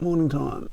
Morning time.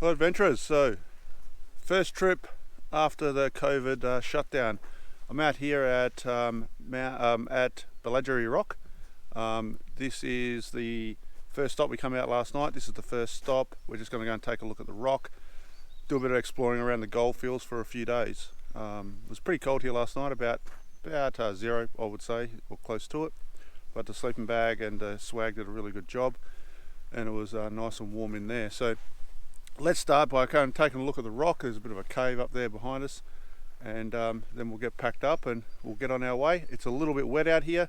Hello adventurers, so first trip after the COVID shutdown. I'm out here at Bellagere Rock. This is the first stop. We come out last night. This is the first stop. We're just going to go and take a look at the rock, do a bit of exploring around the goldfields for a few days. It was pretty cold here last night, about zero I would say, or close to it, but the sleeping bag and swag did a really good job, and it was nice and warm in there. So let's start by taking a look at the rock. There's a bit of a cave up there behind us, and then we'll get packed up and we'll get on our way. It's a little bit wet out here.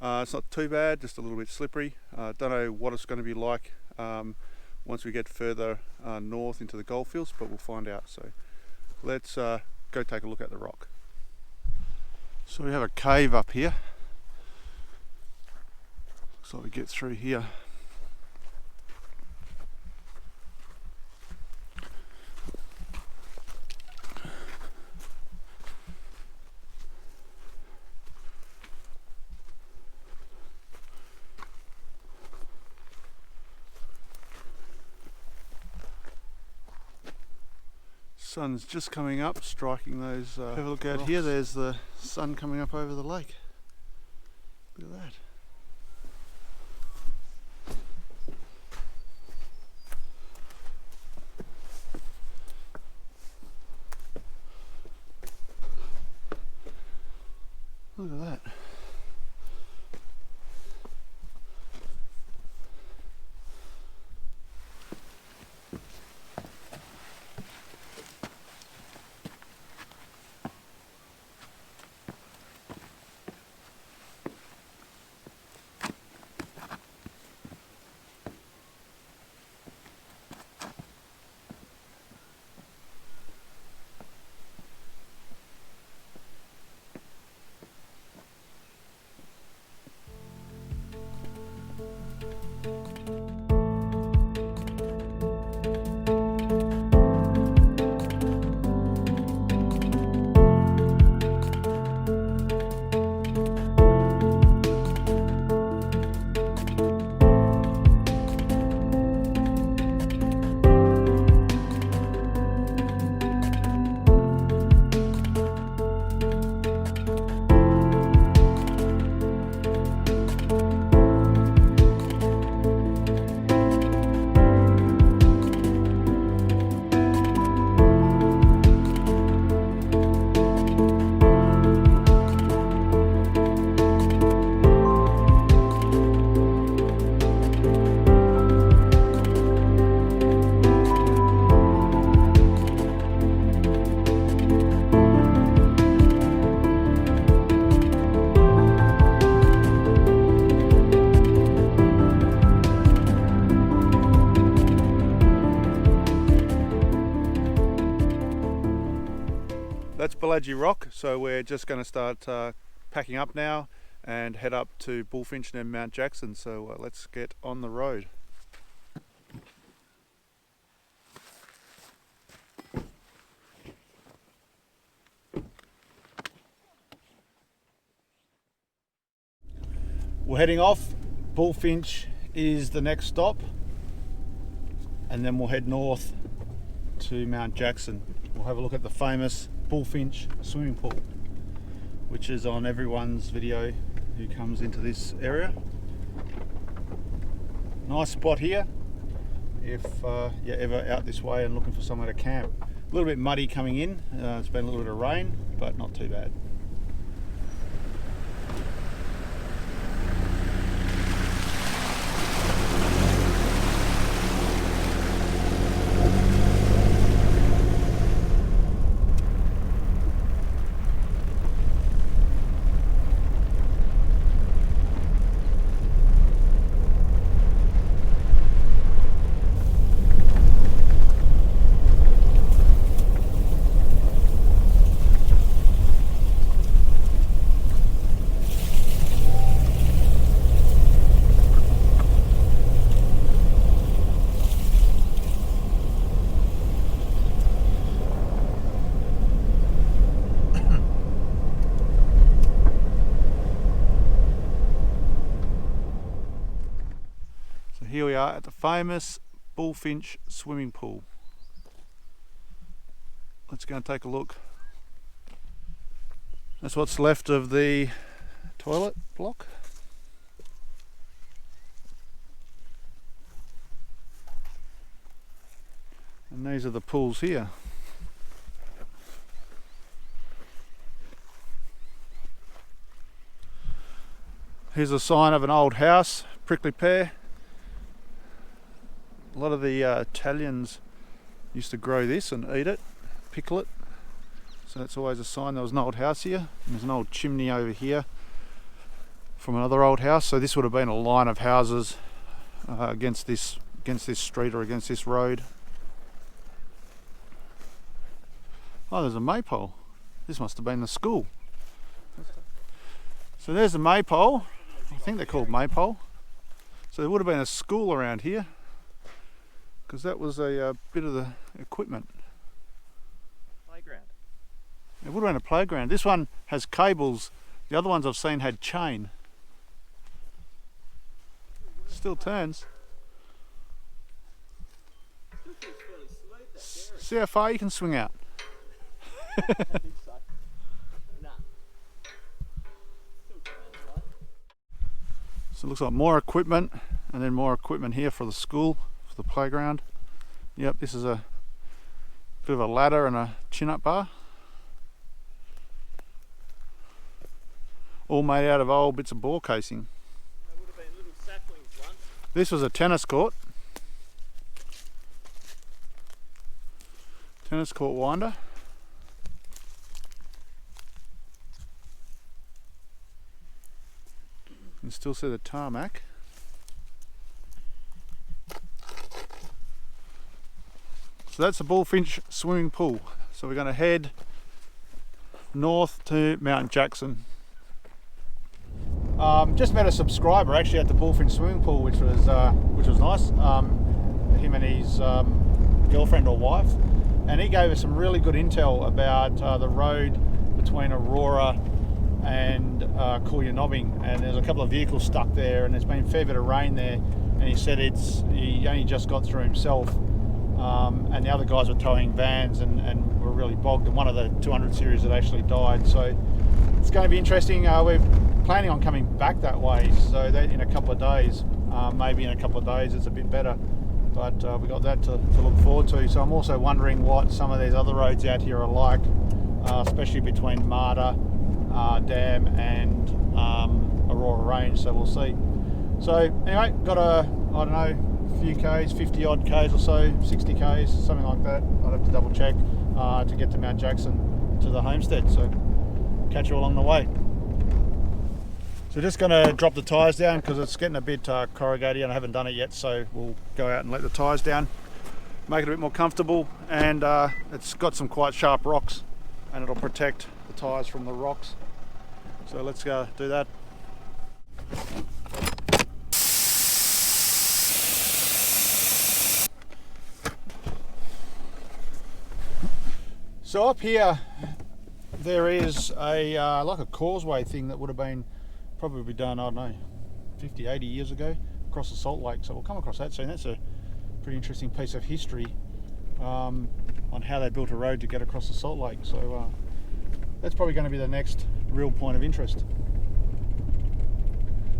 It's not too bad, just a little bit slippery. Don't know what it's going to be like once we get further north into the goldfields, but we'll find out. So let's go take a look at the rock. So we have a cave up here. Looks like we get through here. Sun's just coming up, striking those. Have a look out rocks. Here, there's the sun coming up over the lake. Look at that. Look at that. That's Bellagere Rock, so we're just going to start packing up now and head up to Bullfinch and Mount Jackson, so let's get on the road. We're heading off. Bullfinch is the next stop, and then we'll head north to Mount Jackson. We'll have a look at the famous Bullfinch swimming pool, which is on everyone's video who comes into this area. Nice spot here if you're ever out this way and looking for somewhere to camp. A little bit muddy coming in, it's been a little bit of rain, but not too bad. are at the famous Bullfinch swimming pool. Let's go and take a look. That's what's left of the toilet block. And these are the pools here. Here's a sign of an old house, prickly pear. A lot of the Italians used to grow this and eat it, pickle it. So that's always a sign there was an old house here. And there's an old chimney over here from another old house. So this would have been a line of houses against this street or against this road. Oh, there's a maypole. This must have been the school. So there's the maypole. I think they're called maypole. So there would have been a school around here, because that was a bit of the equipment. Playground. It would have been a playground. This one has cables. The other ones I've seen had chain. Still turns. See how far you can swing out. So it looks like more equipment, and then more equipment here for the school, for the playground. Yep, this is a bit of a ladder and a chin-up bar. All made out of old bits of ball casing. They would have been little saplings once. This was a tennis court. Tennis court winder. You can still see the tarmac. So that's the Bullfinch swimming pool. So we're going to head north to Mount Jackson. Just met a subscriber actually at the Bullfinch swimming pool, which was nice. Him and his girlfriend or wife, and he gave us some really good intel about the road between Aurora and Coolyonobbing, and there's a couple of vehicles stuck there, and there's been a fair bit of rain there, and he said he only just got through himself, and the other guys were towing vans and were really bogged, and one of the 200 series had actually died. So it's going to be interesting. We're planning on coming back that way, so that in a couple of days, maybe in a couple of days it's a bit better, but we got that to look forward to. So I'm also wondering what some of these other roads out here are like, especially between Marta Dam and Aurora Range, so we'll see. So anyway, got I don't know, a few Ks, 50 odd Ks or so, 60 Ks, something like that. I'd have to double check to get to Mount Jackson, to the homestead, so catch you along the way. So just going to drop the tyres down because it's getting a bit corrugated and I haven't done it yet, so we'll go out and let the tyres down, make it a bit more comfortable, and it's got some quite sharp rocks and it'll protect the tyres from the rocks. So let's go do that. So up here there is a like a causeway thing that would have been probably done, I don't know, 50, 80 years ago across the Salt Lake. So we'll come across that soon. That's a pretty interesting piece of history on how they built a road to get across the Salt Lake. So that's probably going to be the next real point of interest.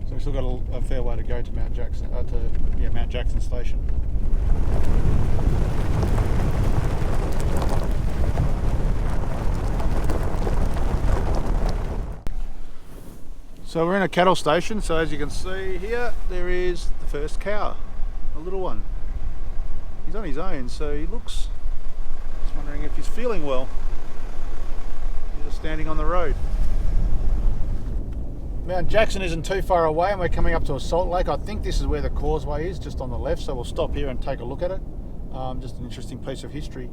So we've still got a fair way to go to Mount Jackson, Mount Jackson Station. So we're in a cattle station, so as you can see here, there is the first cow, a little one. He's on his own, so he looks, just wondering if he's feeling well. He's just standing on the road. Mount Jackson isn't too far away and we're coming up to a salt lake. I think this is where the causeway is, just on the left, so we'll stop here and take a look at it. Just an interesting piece of history.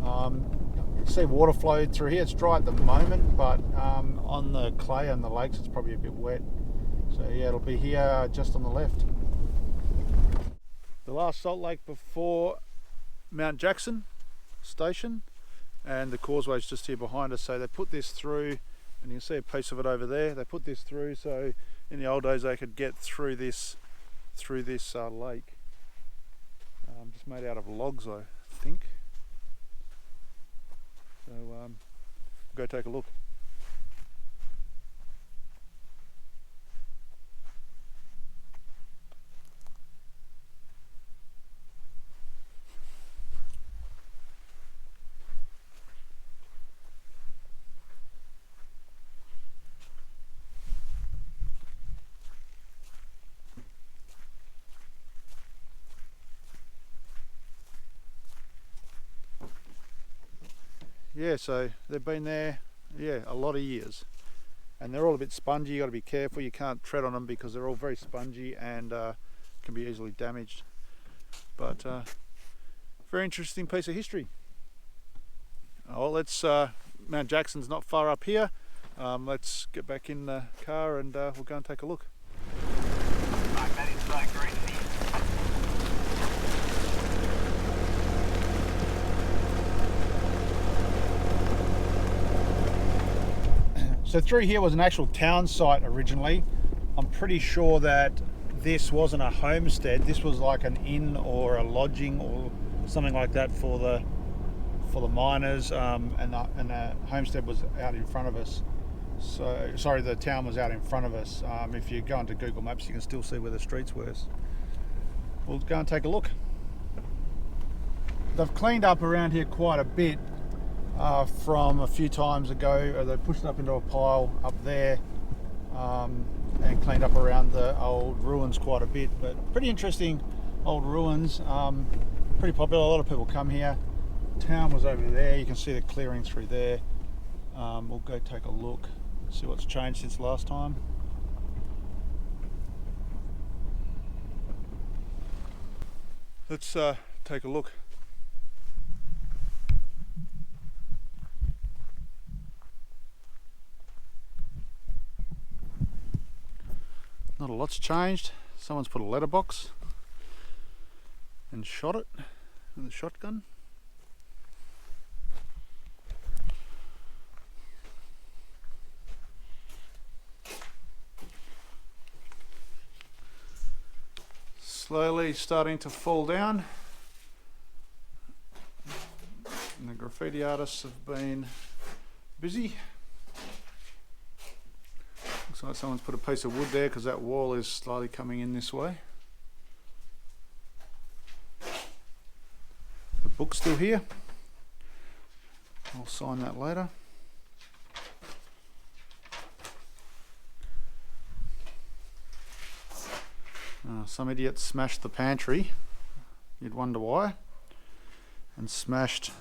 You can see water flowed through here. It's dry at the moment, but on the clay and the lakes it's probably a bit wet. So yeah, it'll be here just on the left. The last salt lake before Mount Jackson Station, and the causeway is just here behind us. So they put this through, and you can see a piece of it over there. They put this through so in the old days they could get through this lake. It's made out of logs, I think. So go take a look. Yeah, so they've been there, yeah, a lot of years, and they're all a bit spongy. You got to be careful. You can't tread on them because they're all very spongy and can be easily damaged. But very interesting piece of history. Oh, let's Mount Jackson's not far up here. Let's get back in the car and we'll go and take a look. So through here was an actual town site originally. I'm pretty sure that this wasn't a homestead. This was like an inn or a lodging or something like that for the miners, and the homestead was out in front of us. So sorry, the town was out in front of us. If you go into Google Maps, you can still see where the streets were. We'll go and take a look. They've cleaned up around here quite a bit. From a few times ago. They pushed it up into a pile up there and cleaned up around the old ruins quite a bit, but pretty interesting old ruins. Pretty popular, a lot of people come here. Town was over there, you can see the clearing through there. We'll go take a look, see what's changed since last time. Let's take a look. Not a lot's changed. Someone's put a letterbox and shot it with a shotgun. Slowly starting to fall down. And the graffiti artists have been busy. Looks like someone's put a piece of wood there because that wall is slightly coming in this way. The book's still here. I'll sign that later. Some idiot smashed the pantry. You'd wonder why. And smashed.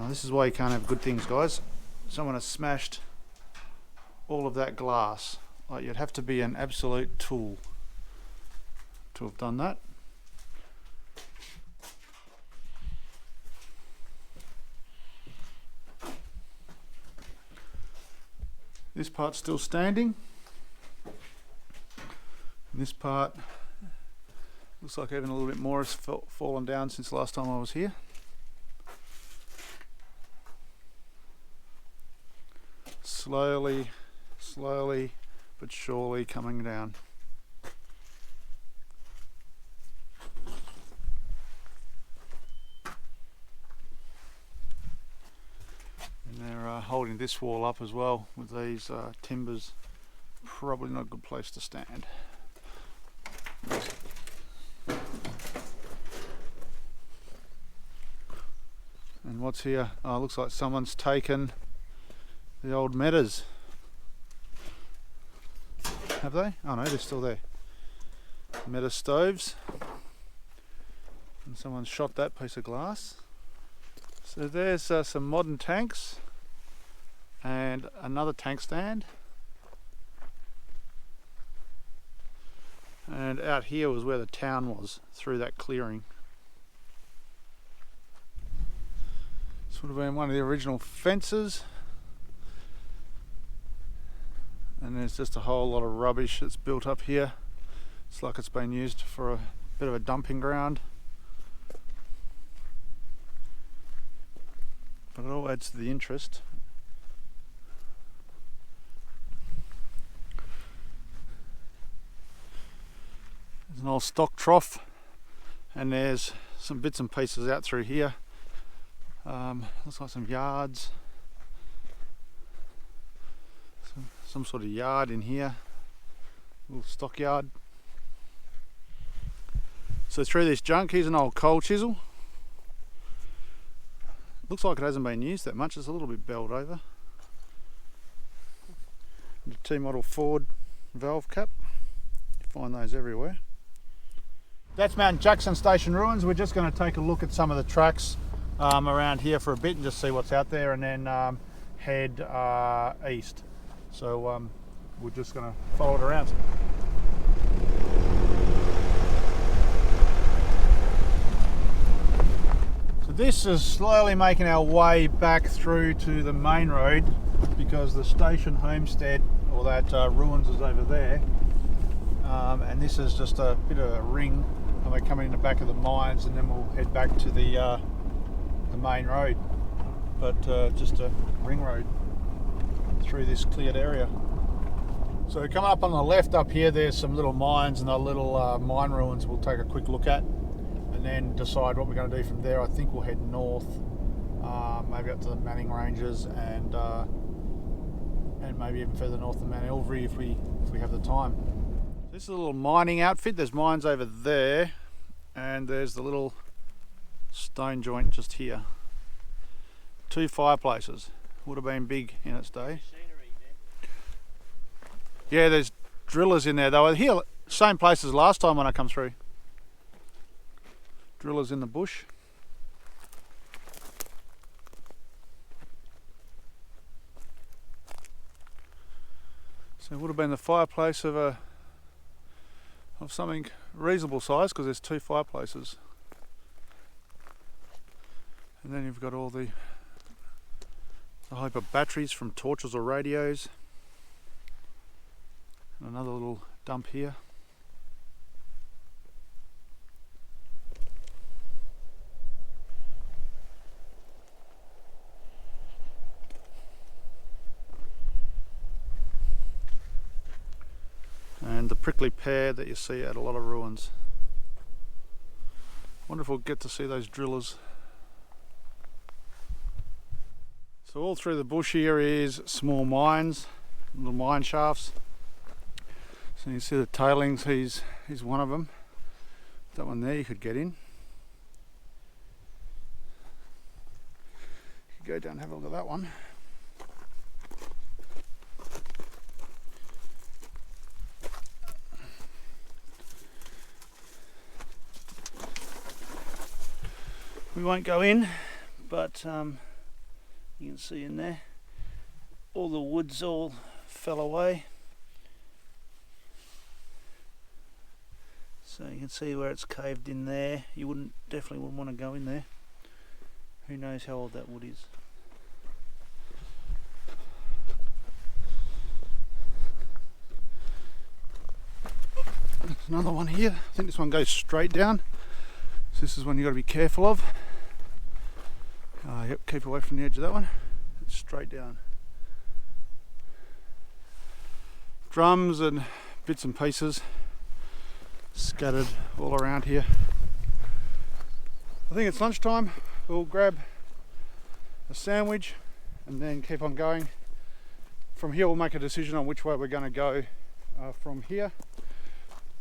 This is why you can't have good things, guys. Someone has smashed all of that glass. Like, you'd have to be an absolute tool to have done that. This part's still standing. This part looks like even a little bit more has fallen down since last time I was here. Slowly but surely coming down. And they're holding this wall up as well with these timbers. Probably not a good place to stand. And what's here? Oh, looks like someone's taken the old metas. Have they? Oh no, they're still there. Meta stoves. And someone's shot that piece of glass. So there's some modern tanks and another tank stand. And out here was where the town was, through that clearing. This would have been one of the original fences. And there's just a whole lot of rubbish that's built up here. It's like it's been used for a bit of a dumping ground. But it all adds to the interest. There's an old stock trough and there's some bits and pieces out through here. Looks like some yards, some sort of yard in here, little stockyard. So through this junk, here's an old coal chisel. Looks like it hasn't been used that much, it's a little bit belled over. The T-model Ford valve cap, you find those everywhere. That's Mount Jackson Station ruins. We're just going to take a look at some of the tracks around here for a bit and just see what's out there, and then head east. So we're just going to follow it around. So this is slowly making our way back through to the main road, because the station homestead, or that ruins, is over there, and this is just a bit of a ring, and we're coming in the back of the mines, and then we'll head back to the main road, but just a ring road through this cleared area. So coming up on the left up here, there's some little mines and the little mine ruins we'll take a quick look at, and then decide what we're going to do from there. I think we'll head north, maybe up to the Manning Ranges, and maybe even further north than Mt Elvire if we have the time. This is a little mining outfit. There's mines over there, and there's the little stone joint just here. 2 fireplaces. Would have been big in its day. Yeah, there's drillers in there. They were here, same place as last time when I come through. Drillers in the bush. So it would have been the fireplace of something reasonable size, because there's 2 fireplaces. And then you've got all the heap of batteries from torches or radios. And another little dump here. And the prickly pear that you see at a lot of ruins. Wonder if we'll get to see those drillers. So all through the bush here is small mines, little mine shafts. So you see the tailings, he's one of them. That one there you could get in. You could go down and have a look at that one. We won't go in, but you can see in there all the woods all fell away. So you can see where it's caved in there. You definitely wouldn't want to go in there. Who knows how old that wood is. There's another one here. I think this one goes straight down. So this is one you've got to be careful of. Yep, keep away from the edge of that one. It's straight down. Drums and bits and pieces scattered all around here. I think it's lunchtime. We'll grab a sandwich and then keep on going. From here we'll make a decision on which way we're going to go from here.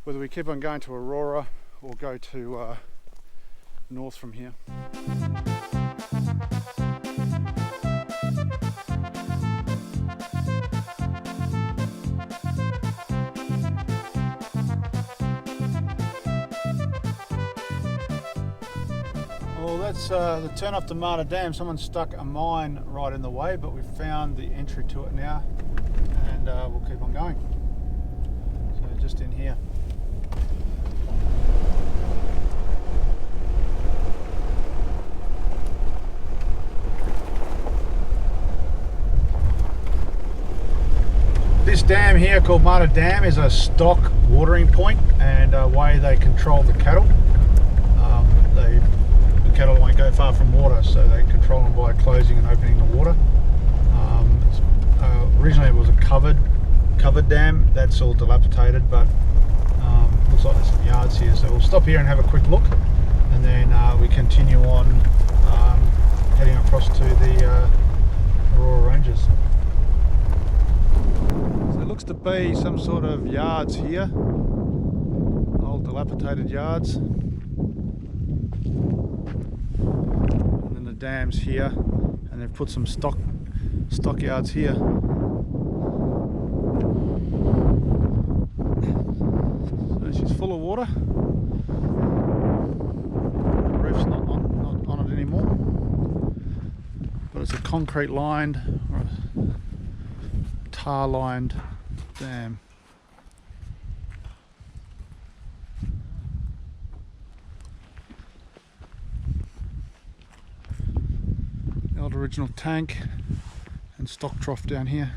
Whether we keep on going to Aurora or go to north from here. Well, that's the turn off to Mt Dam. Someone stuck a mine right in the way, but we've found the entry to it now, and we'll keep on going. So just in here. This dam here called Mt Dam is a stock watering point and a way they control the cattle. The cattle won't go far from water, so they control them by closing and opening the water. Originally it was a covered dam. That's all dilapidated, but looks like there's some yards here, so we'll stop here and have a quick look, and then we continue on heading across to the Aurora Ranges. So there looks to be some sort of yards here, old dilapidated yards, and then the dam's here, and they've put some stock yards here. So she's full of water. The reef's not on it anymore, but it's a concrete lined or a tar lined dam. The old original tank and stock trough down here.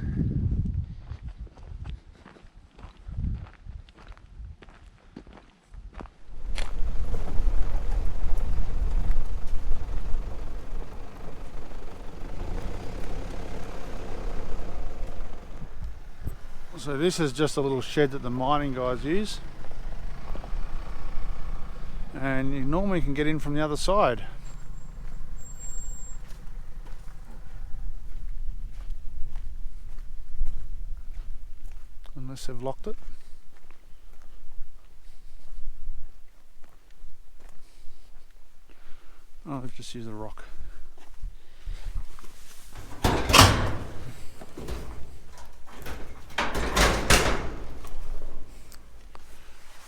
So this is just a little shed that the mining guys use, and you normally can get in from the other side. Unless they've locked it. Oh, they've just used a rock.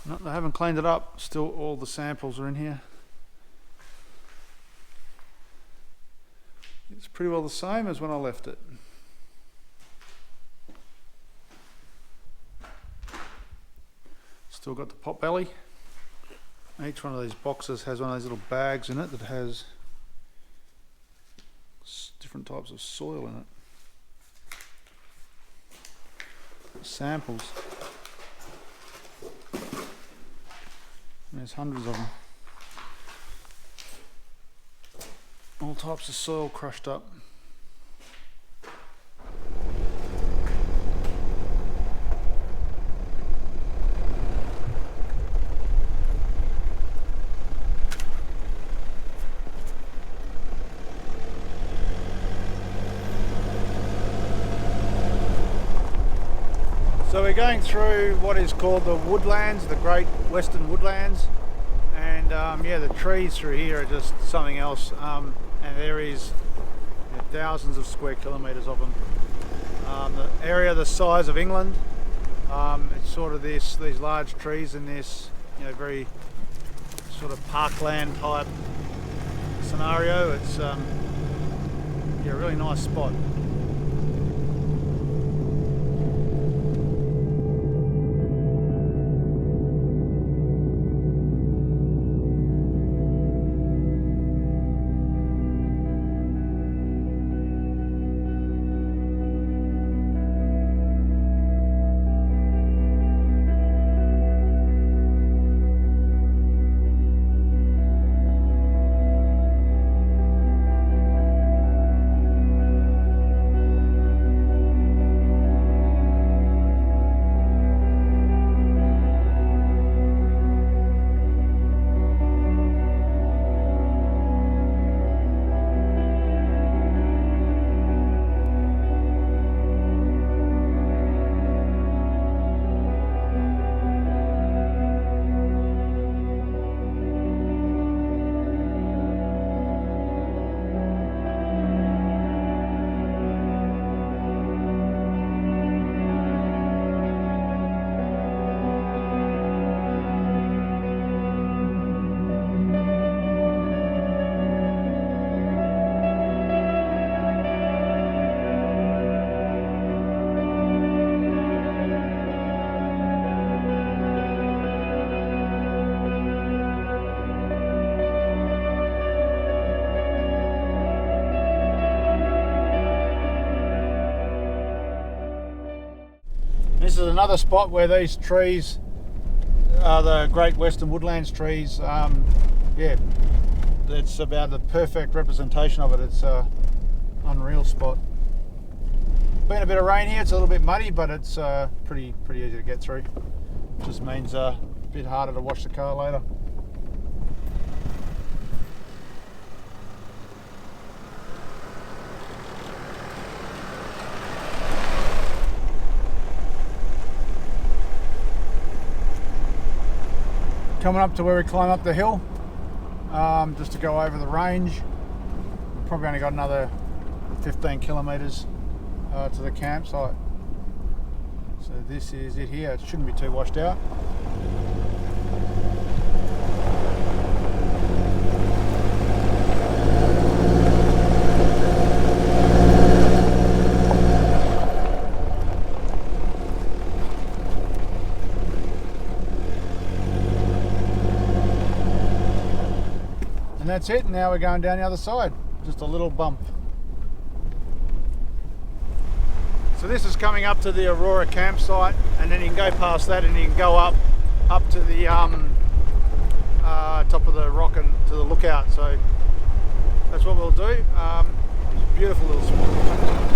No, they haven't cleaned it up. Still all the samples are in here. It's pretty well the same as when I left it. Still got the pot belly. Each one of these boxes has one of these little bags in it that has different types of soil in it. Samples. There's hundreds of them. All types of soil crushed up. So we're going through what is called the woodlands, the Great Western Woodlands, and yeah, the trees through here are just something else, and there is thousands of square kilometres of them. The area the size of England, it's sort of these large trees in this, very sort of parkland type scenario. It's yeah, a really nice spot. This is another spot where these trees are the Great Western Woodlands trees. Yeah, it's about the perfect representation of it. It's an unreal spot. Been a bit of rain here, it's a little bit muddy, but it's pretty easy to get through. Just means a bit harder to wash the car later. Coming up to where we climb up the hill, just to go over the range. Probably only got another 15 kilometres to the campsite. So this is it here. It shouldn't be too washed out. And that's it. Now we're going down the other side. Just a little bump. So this is coming up to the Aurora campsite, and then you can go past that and you can go up to the top of the rock and to the lookout. So that's what we'll do. It's a beautiful little spot.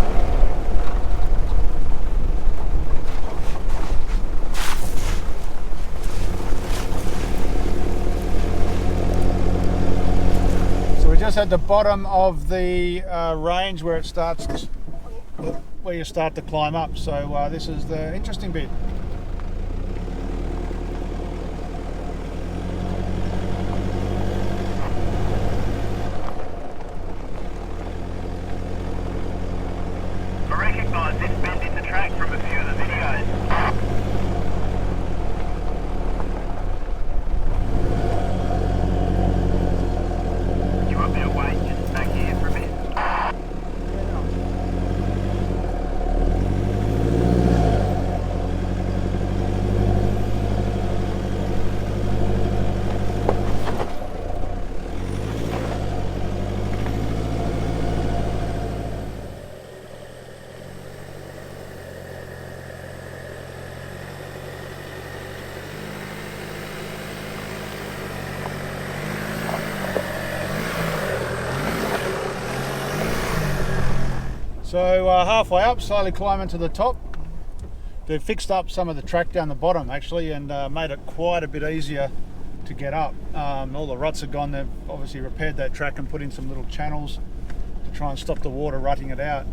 Just at the bottom of the range where it starts, where you start to climb up. So this is the interesting bit. I recognise this bend in the track from a few of the videos. So halfway up, slowly climbing to the top. They've fixed up some of the track down the bottom actually, and made it quite a bit easier to get up. All the ruts are gone. They've obviously repaired that track and put in some little channels to try and stop the water rutting it out.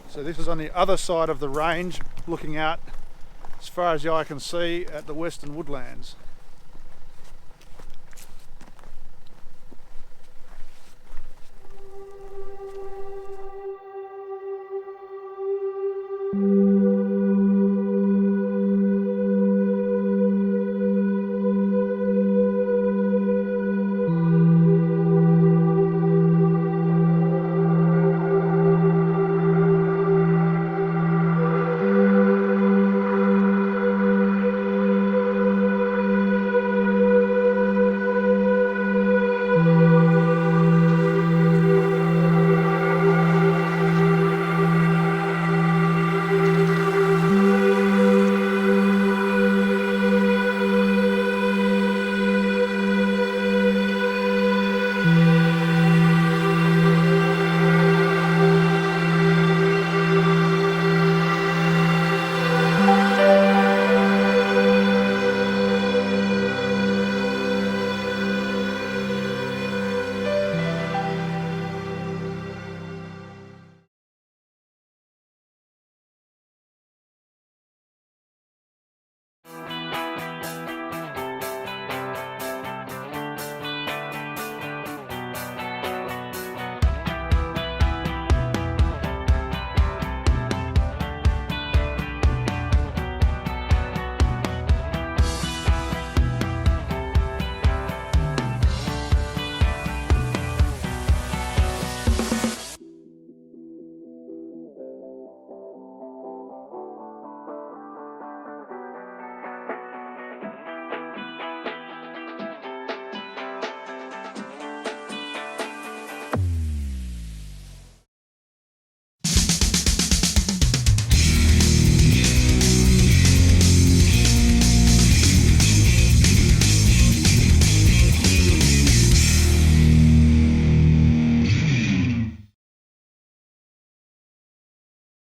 So this is on the other side of the range, looking out as far as the eye can see at the western woodlands.